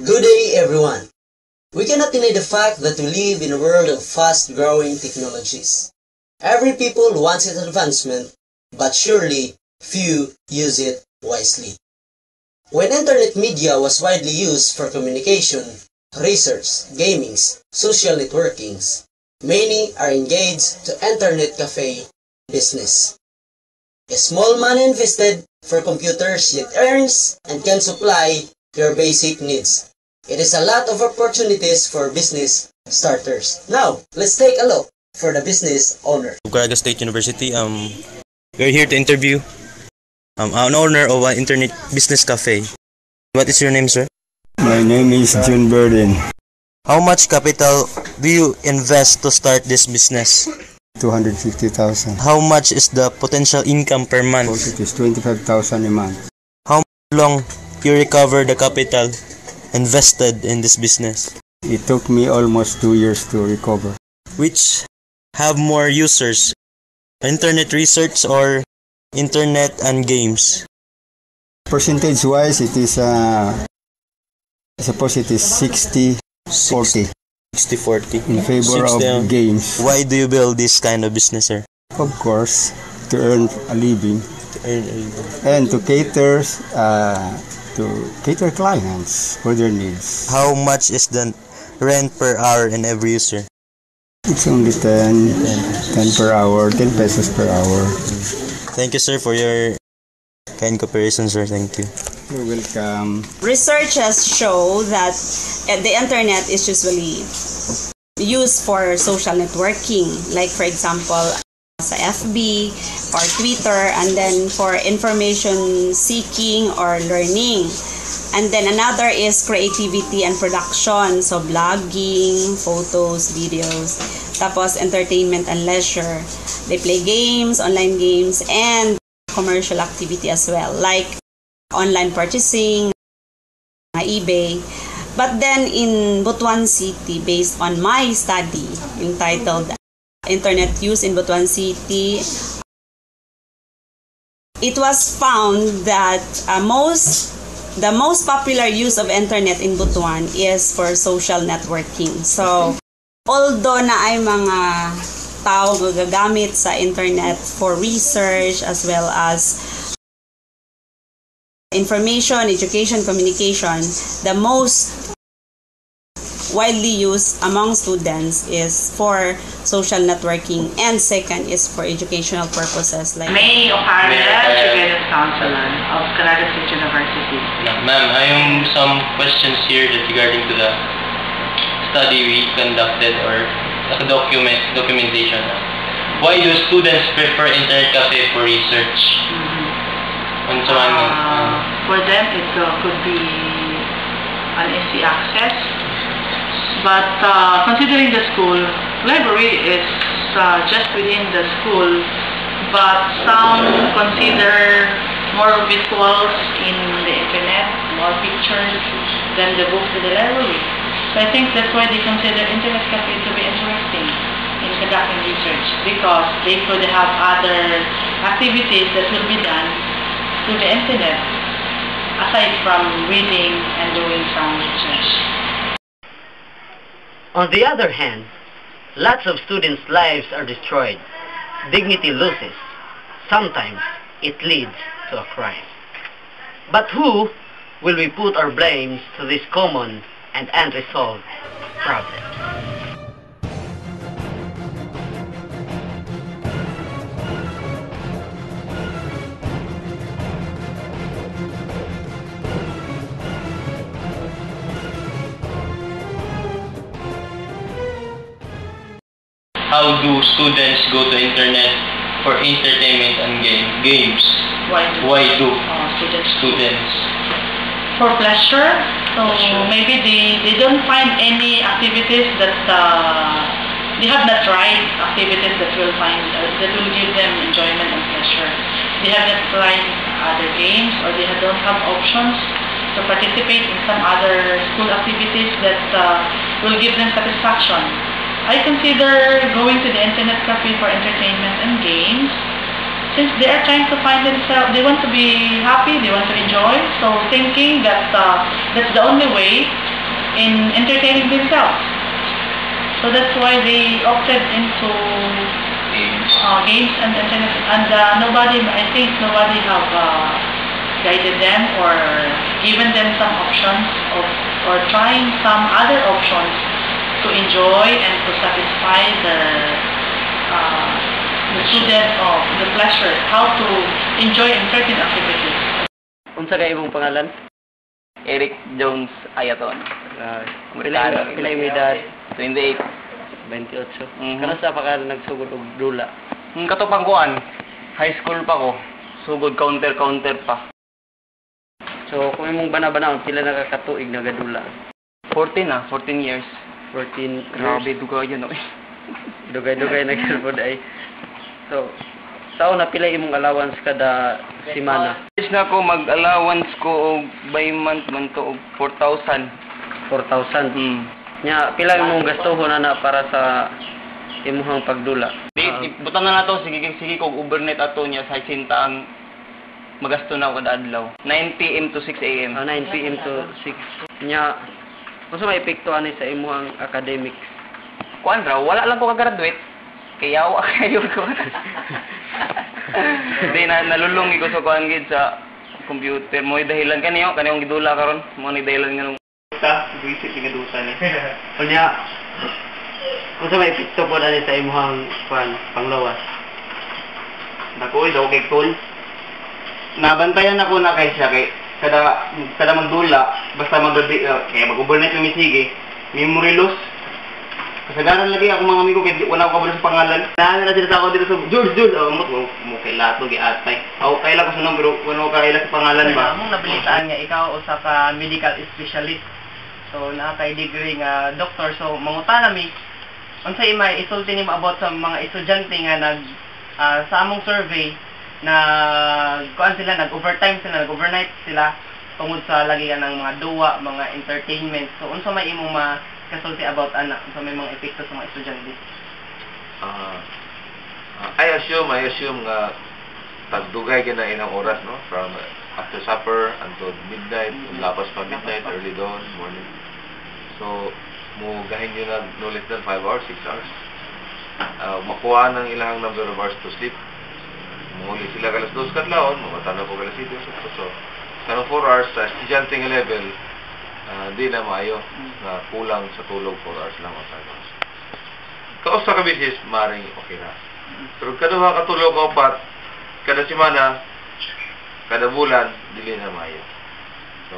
Good day, everyone. We cannot deny the fact that we live in a world of fast-growing technologies. Every people wants its advancement, but surely few use it wisely. When internet media was widely used for communication, research, gamings, social networkings, many are engaged to internet cafe business. A small money invested for computers yet earns and can supply your basic needs. It is a lot of opportunities for business starters. Now, let's take a look for the business owner. Caraga State University. We're here to interview an owner of an internet business cafe. What is your name, sir? My name is John Burden. How much capital do you invest to start this business? 250,000. How much is the potential income per month? It is 25,000 a month. How long you recover the capital invested in this business? It took me almost 2 years to recover. Which have more users? Internet research or internet and games? Percentage-wise, it is I suppose it is 60-40 60-40 in favor of games. Why do you build this kind of business, sir? Of course, to earn a living To earn a living. and to cater clients for their needs. How much is the rent per hour in every user? It's only 10 per hour, 10 pesos per hour. Thank you, sir, for your kind cooperation, sir. Thank you. You're welcome. Research has shown that the internet is usually used for social networking, like for example, sa FB or Twitter, and then for information seeking or learning. And then another is creativity and production, so blogging, photos, videos. Tapos entertainment and leisure. They play games, online games, and commercial activity as well, like online purchasing, eBay. But then in Butuan City, based on my study entitled Internet Use in Butuan City, it was found that the most popular use of internet in Butuan is for social networking. So, although na ay mga tao magagamit sa internet for research as well as information, education, communication, the most widely used among students is for social networking, and second is for educational purposes. Like May O'Hara, Guidance Counselor of Caraga State University. Ma'am, I have some questions here that regarding to the study we conducted or documentation. Why do students prefer internet cafe for research? For them, it could be an easy access. But considering the school, library is just within the school, but some consider more visuals in the internet, more pictures than the books in the library. So I think that's why they consider internet cafe to be interesting in conducting research, because they could have other activities that will be done through the internet, aside from reading and doing some research. On the other hand, lots of students' lives are destroyed. Dignity loses. Sometimes it leads to a crime. But who will we put our blames to this common and unresolved problem? How do students go to internet for entertainment and games? Why do students? For pleasure. So maybe they don't find any activities that they have not tried activities that will give them enjoyment and pleasure. They have not tried other games, or they don't have options to participate in some other school activities that will give them satisfaction. I consider going to the internet cafe for entertainment and games, since they are trying to find themselves, they want to be happy, they want to enjoy, so thinking that that's the only way in entertaining themselves. So that's why they opted into games and internet, and nobody, I think nobody have guided them or given them some options or trying some other options to enjoy and to satisfy the student of the pleasure, how to enjoy in certain activities. Unsa kay imong pangalan? Eric Jones Ayaton. Pila imong edad? 28. 28. Kana sa pa ka nagsugod og dula? Katupang kuan, high school pa ko. Sugod counter pa. So kung imong bana-bana pila na ka katuig nagadula? 14 years. 14 Grabe, years. duga yun. Dugay-dugay na gyud ay. So taon na pila imong allowance kada semana? Is na ko mag-allowance ko og by month man to og 4,000. 4,000. Nya pila imong gastuhon na para sa imuhang pagdula? Butan na nato sige kog overnight ato niya sa sinta ang magasto na ko kada adlaw. 9 PM to 6 AM. 9 PM to 6. Nya unsa may epekto ani sa imuhang academics? Kuan raw, wala lang ko ka-graduate. Kaya wa kayo ko. Di nalulungi ko sa kuan gid sa computer mo dahilan kaniyong gidula karon mo ni dahilan nganong visit nga dusa ni. Unya unsa may epekto po ani sa imuhang kuan panglawas? Dako daw kay tol. Nabantayan ako na kay siya kay kada magdula basta kaya mag-overnight mi sige memory loss. Kasagaran lagi ako mga amigo kay wala ko kabalo sa pangalan. Naan na sila sa ako dito sa George mo kay lato gi atay. Ako kay lang ko sa numero wala ko kay sa pangalan ba. Among nabalitaan nga ikaw usa ka medical specialist. So naa kay degree nga doctor, so mangutana mi unsay may isulti nimo about sa mga estudyante nga sa among survey na kuan sila nag-overnight sila tungod sa lagi ng mga duwa, mga entertainment. So unsa may imong kasulti about anak so may mga epekto sa mga estudyante? I assume nga pagdugay na inang oras no from after supper until midnight, lapas pa midnight, early dawn, morning. So mo gahin yun na no less than 5 hours, 6 hours. Makuha ng ilang number of hours to sleep. Muli sila kalas 2 kadlawon, mamata na po kalas 7. So kanang 4 hours sa estudyante nga level, di na maayo na kulang sa tulog 4 hours lang o 5 hours. Kausa ka bisis, maring okay na. Pero kaduha katulog o 4, kada semana, kada bulan, dili na maayo. So,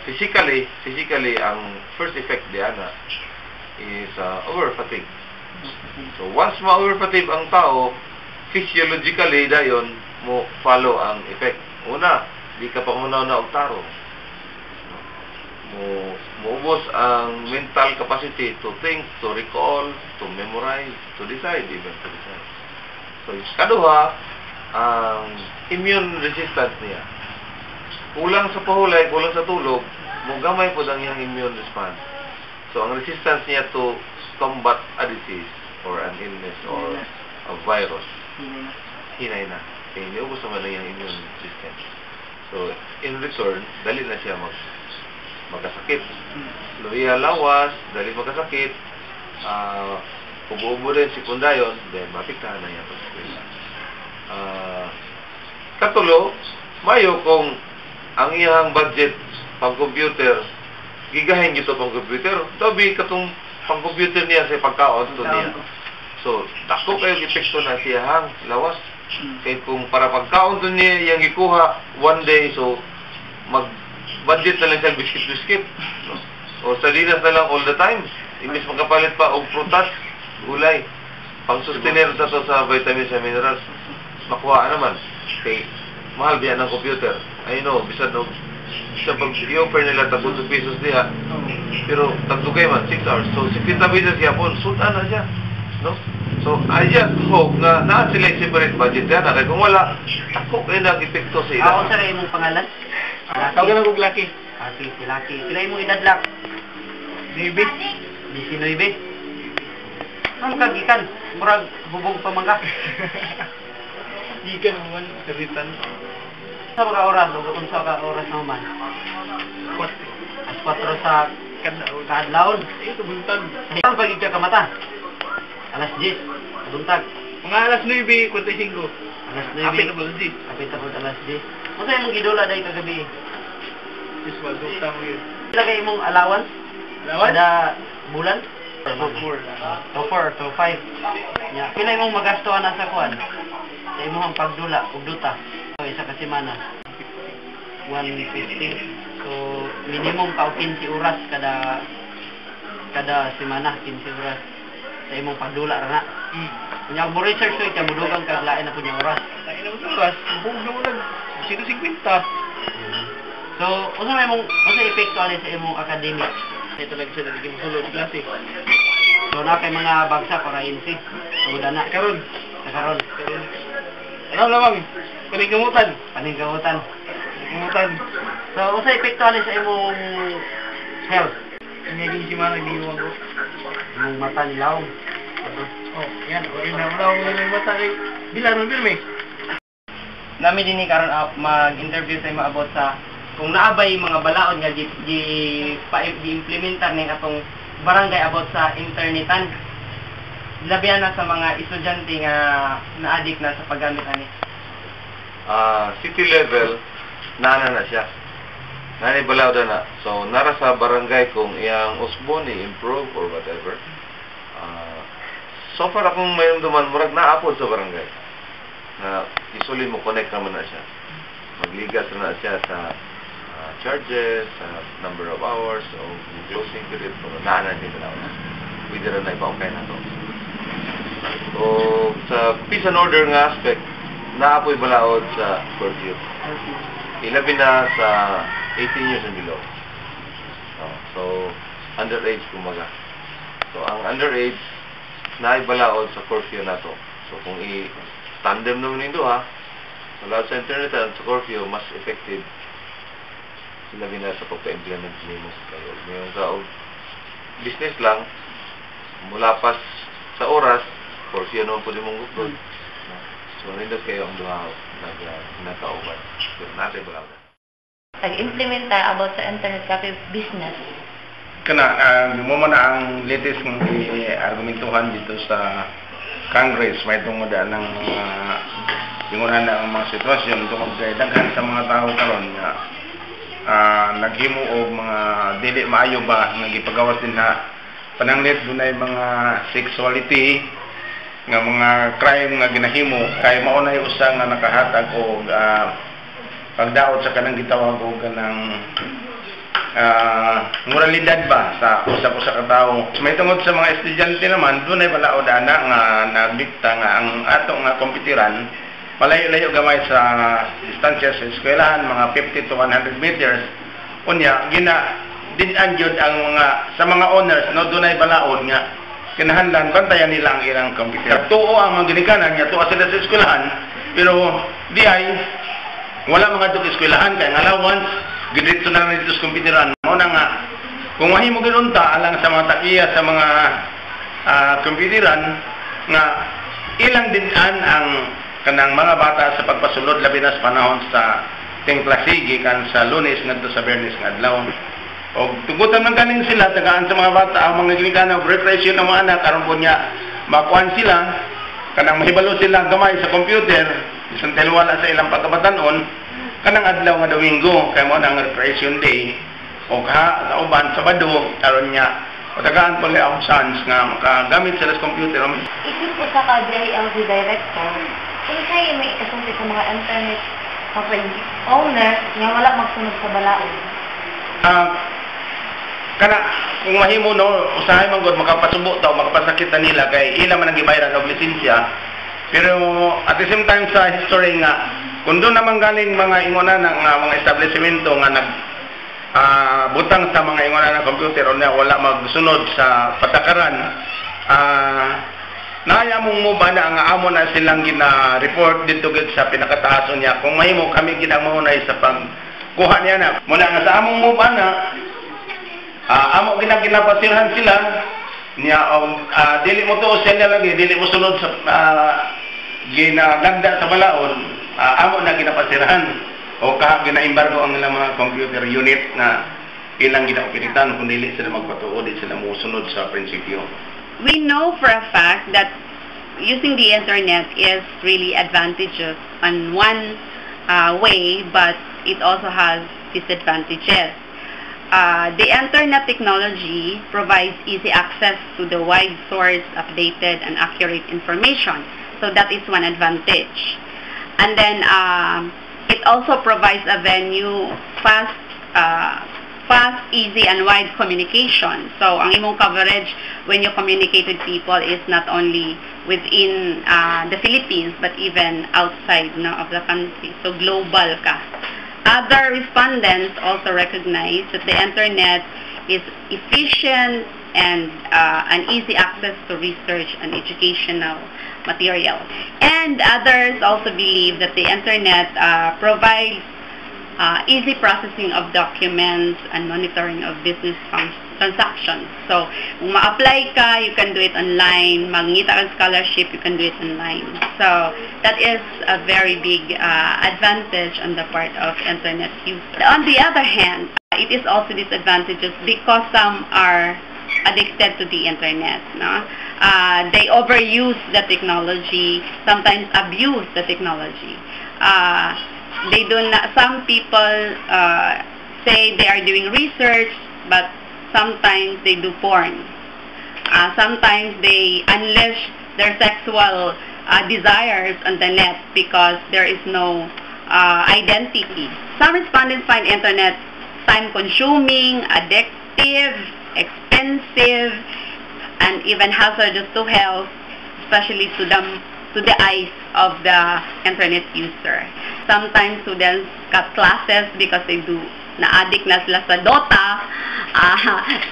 physically, ang first effect diyan is over-fatigue. So, once ma-over-fatigue ang tao, physiologically, dayon, mo follow ang effect. Una, di ka pa muna na og tarong. Maubos ang mental capacity to think, to recall, to memorize, to decide, even to decide. So, kaduha, ang immune resistance niya. Kulang sa pahulay, kulang sa tulog, gamay po ang iyang immune response. So, ang resistance niya to combat a disease or an illness or a virus, hinay na. Kaya niubos naman ang iyang immune system. So, in return, dali na siya magkasakit. Luya lawas, dali magkasakit, ubo-ubo din si pundayon, then mapiktahan na yan. Katulo, mayo kung ang iyang budget pang-computer, gigahin ito pang-computer, tabi katong pang-computer niya sa pagkaon to niya. So, dako kayo epekto na siyahang lawas. Kaya kung para pagkaon to niya, yung ikuha one day, so budget na lang siya biscuit, no? O sardinas na lang all the time. Imbis magkapalit pa og prutas, gulay. Pang-sustainer sa to sa vitamins and minerals. Makuha naman. Kay mahal biya ng computer. I know, bisan no, sa pag-i-offer nila tagod 2 pesos niya, pero tagdugay man, 6 hours. So, 50 pesos siya po, sudan na siya. No? So, I just hope na sila yung separate budget yan. Kaya kung wala, ako kayo nag-epekto sa ilang. Ako sa rin mong pangalan? Tawag na kong Lucky. Si Lucky. Sila yung mong edad lang? 19. Ano ka gikan? Murag bubog pa man ka. Gikan naman, kasitan. Sa mga oras, o kung sa mga oras naman? 4 sa kadlawon. Ito buntag. Ang pagig ka mata. Alas 10 buntag. Mga alas 9:45. Alas 9. Apit na buldi. Apit na pud alas 10. Unsa imong gidola dai kagabi? Is magutang yun. Pila kay imong allowance? Allowance? Kada bulan? To 4 to 5. Ya, pila imong magastoan na sa kuan? Sa imong pagdula ug duta. So, isa ka semana. 150. So, minimum pa 15 oras kada semana, 15 oras sa imong pagdula ra na. Kunya mo research so ita mudugang kag lain na punya oras. Lain na oras. Buong na ulag. 150. So, unsa epekto ani sa imong academic? Ito lang sila naging sulod klase. So, na kay mga bagsak para insi. Uda na. Karon. Karon. Ano lamang? Paningkamutan. Paningkamutan. Paningkamutan. So, unsa epekto ani sa imong health? Naging si Manang diiwan ko. Imong mata nilaw. Oh, yan. Okay na. Wala akong yung mata kay Bilan, pirme. Nami din ni karon mag-interview sa imo about sa kung naabay mga balaod nga gi-implementar ning atong barangay about sa internetan. Labihan na sa mga estudyante nga na-addict na sa paggamit ani. City level, nana na siya. Nani balaw na. So, nara sa barangay kung iyang usbon i-improve or whatever. So far akong mayroon duman, murag naapod sa barangay. Na isuli mo, connect naman na siya. Magligas na siya sa charges, sa number of hours, o closing period, o naanan din balaw na. Pwede rin na ipaukay na to. So, sa peace and order nga aspect, naapoy balaod sa curfew. Ilabi na sa 18 years and below. So, underage kumaga. So, ang underage, naibalaod sa curfew na to. So, kung i-tandem naman nito ha, so, lahat sa internet at sa curfew, mas effective sinabi na sa pagpa-implement nimo kayo. Ngayon ka, business lang, mula pas sa oras, curfew naman po din mong gupod. So, nindot kayo ang duha nagkauban. Pero natin balaod na. Nag-implementa about sa internet cafe business. Mo na ang latest ng argumentuhan dito sa Congress may tungod ng tingunan ng mga sitwasyon tungod kay daghan sa mga tao karon nga naghimo og mga dili maayo ba nga gipagawas din na pananglit dunay mga sexuality nga mga crime nga ginahimo kay mao nay usa nga nakahatag og pagdaot sa kanang gitawag og kanang moralidad ba sa usa-usa ka tawo. May tungod sa mga estudyante naman, dunay balaod ana nga nagdikta nga ang ato nga kompetiran malayo-layo gamay sa distansya sa eskwelahan, mga 50 to 100 meters. Unya, din-an jud ang mga sa mga owners no dunay balaod nga kinahanglan bantayan nila ang ilang kompetitor. Tuo ang mga ginikanan nga tuo sila sa eskwelahan, pero di ay wala mga dug eskwelahan kay allowance gidito na nito sa kompetiran mo na nga kung mahimo ginunta alang sa mga takiya sa mga kompetiran nga ilang din-an ang kanang mga bata sa pagpasulod labi na sa panahon sa tingplasigi kan sa Lunes ngadto sa Bernes nga adlaw. Og tugutan man kaning sila tagaan sa mga bata ang mga ginikanan og recreation ng mga anak aron po niya makuan sila kanang mahibalo sila gamay sa computer isang wala sa ilang pagkabatanon kanang adlaw nga Domingo kay mo nang recreation day o sa uban Sabado aron niya tagaan po ang chance nga makagamit sila sa computer. Isip ko sa ka-DILG director kung sa'yo may ikasunti sa mga internet cafe owner nga wala magsunod sa balaod. Kana kung mahimo no usahay man gud makapasubo taw makapasakit na nila kay ila man ang gibayaran og lisensya pero at the same time sa history nga kung doon naman galing mga ingona ng mga establishmento nga butang sa mga ingona ng computer o na wala magsunod sa patakaran naya mong mo ba na nga amo na silang gina-report dito sa pinakataas niya kung mahimo kami ginamaunay sa pagkuha niya na mula nga sa among mo ba na amo ginapasirhan sila niya dili mo to siya lagi dili mo sunod sa ginaganda sa balaod amo na ginapasirhan o gina-embargo ang ilang mga computer unit na ilang ginaopinitan kung dili sila magpatuod, di sila musunod sa prinsipyo. We know for a fact that using the internet is really advantageous on one way, but it also has disadvantages. The internet technology provides easy access to the wide source, updated and accurate information. So that is one advantage. And then it also provides a venue, fast, easy and wide communication. So ang imong coverage when you communicate with people is not only within the Philippines but even outside of the country. So global ka. Other respondents also recognize that the internet is efficient and an easy access to research and educational material. And others also believe that the internet provides easy processing of documents and monitoring of business transactions. So, kung ma-apply ka, you can do it online. Magngita ka scholarship, you can do it online. So, that is a very big advantage on the part of internet use. On the other hand, it is also disadvantageous because some are addicted to the internet. No? They overuse the technology, sometimes abuse the technology. Some people say they are doing research, but sometimes they do porn. Sometimes they unleash their sexual desires on the net because there is no identity. Some respondents find internet time-consuming, addictive, expensive, and even hazardous to health, especially to the eyes of the internet user. Sometimes students cut classes because they do na-addict na sila sa Dota.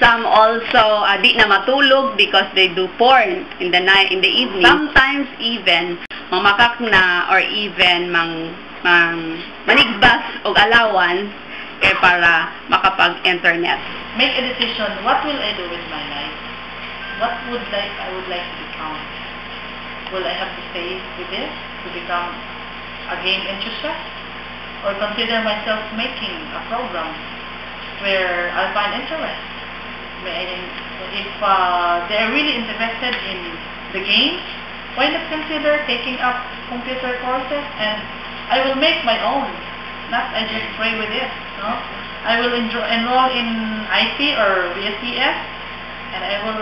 Some also di na matulog because they do porn in the night, in the evening. Sometimes even mamakak na or even manigbas og allowance para makapag-internet. Make a decision, what will I do with my life? What would I would like to become? Will I have to stay with this to become a game enthusiast? Or consider myself making a program where I'll find interest? If they're really interested in the games, why not consider taking up computer courses? And I will make my own, not I just play with it. No? I will enroll in IT or BSCS, and I will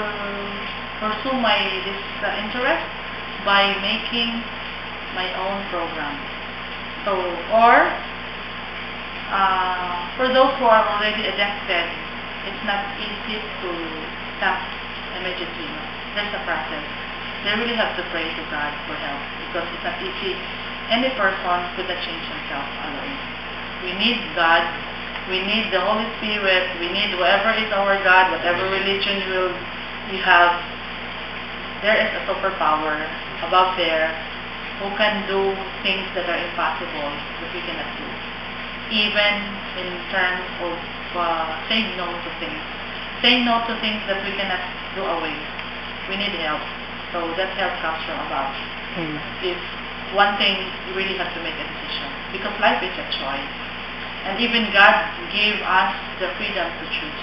pursue this interest by making my own program. So, or for those who are already addicted, it's not easy to stop immediately. There's a process. They really have to pray to God for help because it's not easy. Any person could not change himself alone. We need God. We need the Holy Spirit. We need whoever is our God, whatever religion you have. There is a superpower above there who can do things that are impossible that we cannot do. Even in terms of saying no to things. Saying no to things that we cannot do away. We need help. So that help comes from above. If one thing, you really have to make a decision. Because life is a choice. And even God gave us the freedom to choose.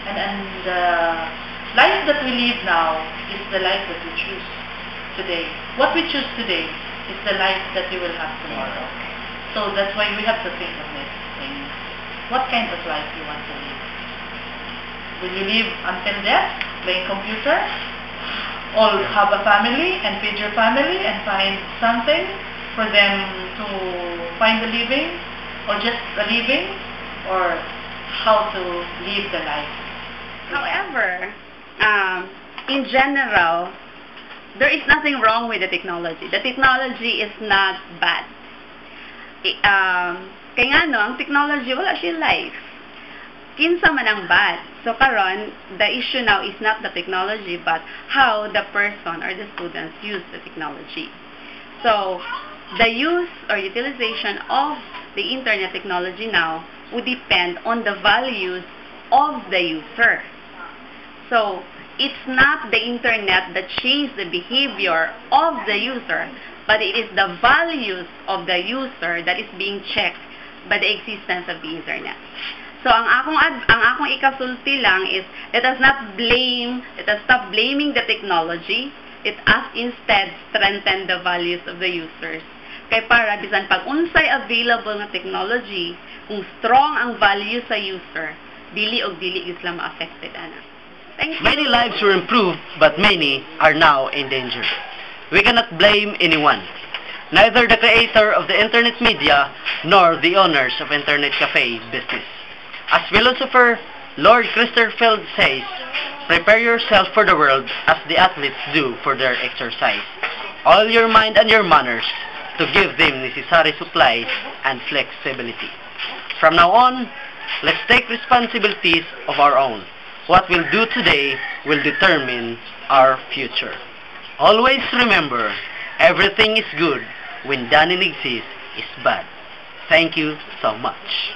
And the life that we live now is the life that we choose today. What we choose today is the life that we will have tomorrow. So that's why we have to think of this thing. What kind of life you want to live? Will you live until death, playing computer? Or have a family and feed your family and find something for them to find a living? Or just a living? Or how to live the life? However, in general, there is nothing wrong with the technology. The technology is not bad. Kaya nga no, ang technology, wala siya life. Kinsa man ang bad. So karon, the issue now is not the technology, but how the person or the students use the technology. So, the use or utilization of the internet technology now would depend on the values of the user. So, it's not the internet that changed the behavior of the user, but it is the values of the user that is being checked by the existence of the internet. So ang akong ikasulti lang is let us stop blaming the technology. Let us instead strengthen the values of the users. Kay para bisan pag unsay available nga technology, kung strong ang value sa user, dili isla ma-affected ana. Thank you. Many lives were improved, but many are now in danger. We cannot blame anyone. Neither the creator of the internet media nor the owners of internet cafe business. As philosopher Lord Chesterfield says, prepare yourself for the world as the athletes do for their exercise. Oil your mind and your manners to give them necessary supplies and flexibility. From now on, let's take responsibilities of our own. What we'll do today will determine our future. Always remember, everything is good when done and exists is bad. Thank you so much.